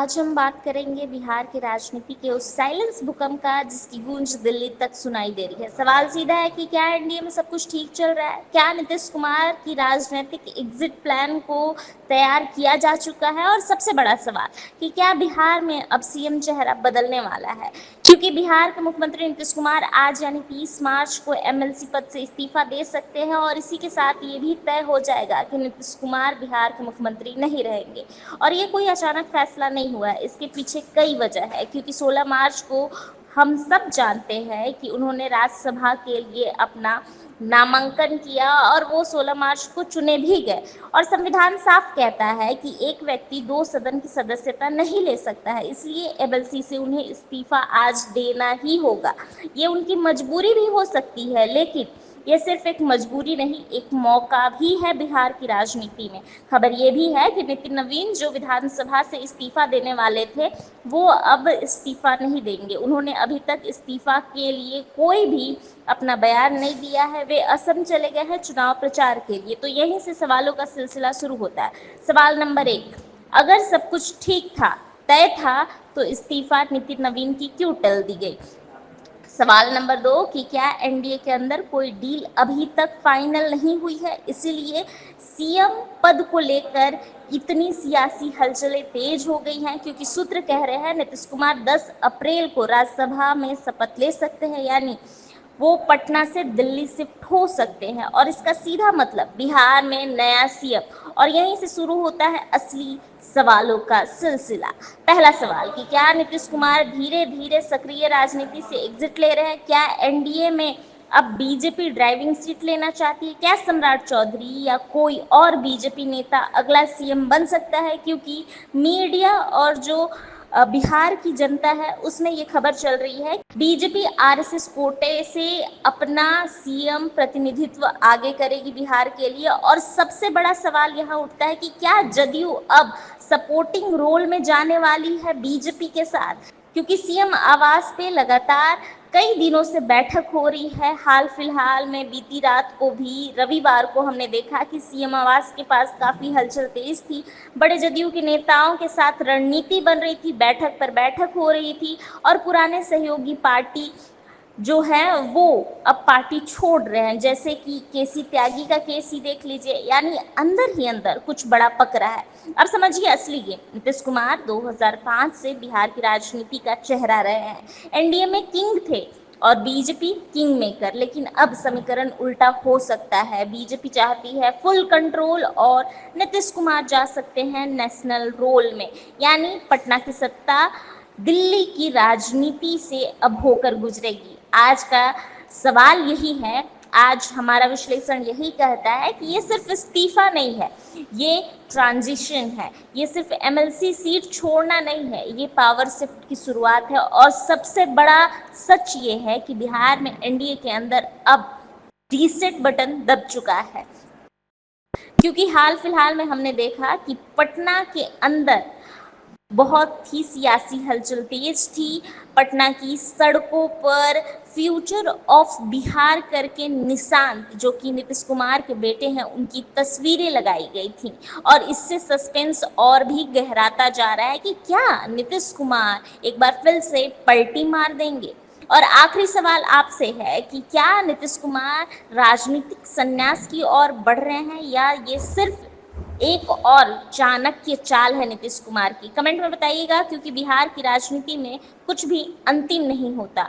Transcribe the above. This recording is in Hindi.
आज हम बात करेंगे बिहार की राजनीति के उस साइलेंस भूकंप का जिसकी गूंज दिल्ली तक सुनाई दे रही है। सवाल सीधा है कि क्या एनडीए में सब कुछ ठीक चल रहा है? क्या नीतीश कुमार की राजनीतिक एग्जिट प्लान को तैयार किया जा चुका है? और सबसे बड़ा सवाल कि क्या बिहार में अब सीएम चेहरा बदलने वाला है? क्योंकि बिहार के मुख्यमंत्री नीतीश कुमार आज यानी 30 मार्च को एमएलसी पद से इस्तीफा दे सकते हैं और इसी के साथ ये भी तय हो जाएगा कि नीतीश कुमार बिहार के मुख्यमंत्री नहीं रहेंगे। और ये कोई अचानक फैसला नहीं हुआ है, इसके पीछे कई वजह है। क्योंकि 16 मार्च को हम सब जानते हैं कि उन्होंने राज्यसभा के लिए अपना नामांकन किया और वो 16 मार्च को चुने भी गए। और संविधान साफ कहता है कि एक व्यक्ति 2 सदन की सदस्यता नहीं ले सकता है, इसलिए एमएलसी से उन्हें इस्तीफा आज देना ही होगा। ये उनकी मजबूरी भी हो सकती है, लेकिन ये सिर्फ एक मजबूरी नहीं, एक मौका भी है बिहार की राजनीति में। खबर ये भी है कि नितिन नवीन जो विधानसभा से इस्तीफा देने वाले थे, वो अब इस्तीफा नहीं देंगे। उन्होंने अभी तक इस्तीफा के लिए कोई भी अपना बयान नहीं दिया है। वे असम चले गए हैं चुनाव प्रचार के लिए। तो यहीं से सवालों का सिलसिला शुरू होता है। सवाल नंबर 1, अगर सब कुछ ठीक था, तय था, तो इस्तीफा नितिन नवीन की क्यों टल दी गई? सवाल नंबर 2 कि क्या एनडीए के अंदर कोई डील अभी तक फाइनल नहीं हुई है, इसीलिए सीएम पद को लेकर इतनी सियासी हलचलें तेज हो गई हैं? क्योंकि सूत्र कह रहे हैं नीतीश कुमार 10 अप्रैल को राज्यसभा में शपथ ले सकते हैं, यानी वो पटना से दिल्ली शिफ्ट हो सकते हैं और इसका सीधा मतलब बिहार में नया सीएम। और यहीं से शुरू होता है असली सवालों का सिलसिला। पहला सवाल कि क्या नीतीश कुमार धीरे धीरे सक्रिय राजनीति से एग्जिट ले रहे हैं? क्या एनडीए में अब बीजेपी ड्राइविंग सीट लेना चाहती है? क्या सम्राट चौधरी या कोई और बीजेपी नेता अगला सीएम बन सकता है? क्योंकि मीडिया और जो बिहार की जनता है उसमें ये खबर चल रही है बीजेपी आरएसएस कोटे से अपना सीएम प्रतिनिधित्व आगे करेगी बिहार के लिए। और सबसे बड़ा सवाल यहाँ उठता है कि क्या जदयू अब सपोर्टिंग रोल में जाने वाली है बीजेपी के साथ? क्योंकि सीएम आवास पे लगातार कई दिनों से बैठक हो रही है। हाल फिलहाल में बीती रात को भी रविवार को हमने देखा कि सीएम आवास के पास काफी हलचल तेज थी। बड़े जदयू के नेताओं के साथ रणनीति बन रही थी, बैठक पर बैठक हो रही थी और पुराने सहयोगी पार्टी जो है वो अब पार्टी छोड़ रहे हैं। जैसे कि केसी त्यागी का केस ही देख लीजिए, यानी अंदर ही अंदर कुछ बड़ा पक रहा है। अब समझिए असली गेम। नीतीश कुमार 2005 से बिहार की राजनीति का चेहरा रहे हैं, एनडीए में किंग थे और बीजेपी किंग मेकर। लेकिन अब समीकरण उल्टा हो सकता है। बीजेपी चाहती है फुल कंट्रोल और नीतीश कुमार जा सकते हैं नेशनल रोल में, यानी पटना की सत्ता दिल्ली की राजनीति से अब होकर गुजरेगी। आज का सवाल यही है, आज हमारा विश्लेषण यही कहता है कि ये सिर्फ इस्तीफा नहीं है, ये ट्रांजिशन है। ये सिर्फ एमएलसी सीट छोड़ना नहीं है, ये पावर शिफ्ट की शुरुआत है। और सबसे बड़ा सच ये है कि बिहार में एनडीए के अंदर अब रीसेट बटन दब चुका है। क्योंकि हाल फिलहाल में हमने देखा कि पटना के अंदर बहुत ही सियासी हलचल तेज थी। पटना की सड़कों पर फ्यूचर ऑफ बिहार करके निशान, जो कि नीतीश कुमार के बेटे हैं, उनकी तस्वीरें लगाई गई थी। और इससे सस्पेंस और भी गहराता जा रहा है कि क्या नीतीश कुमार एक बार फिर से पलटी मार देंगे। और आखिरी सवाल आपसे है कि क्या नीतीश कुमार राजनीतिक संन्यास की ओर बढ़ रहे हैं या ये सिर्फ एक और चाणक्य चाल है नीतीश कुमार की? कमेंट में बताइएगा, क्योंकि बिहार की राजनीति में कुछ भी अंतिम नहीं होता।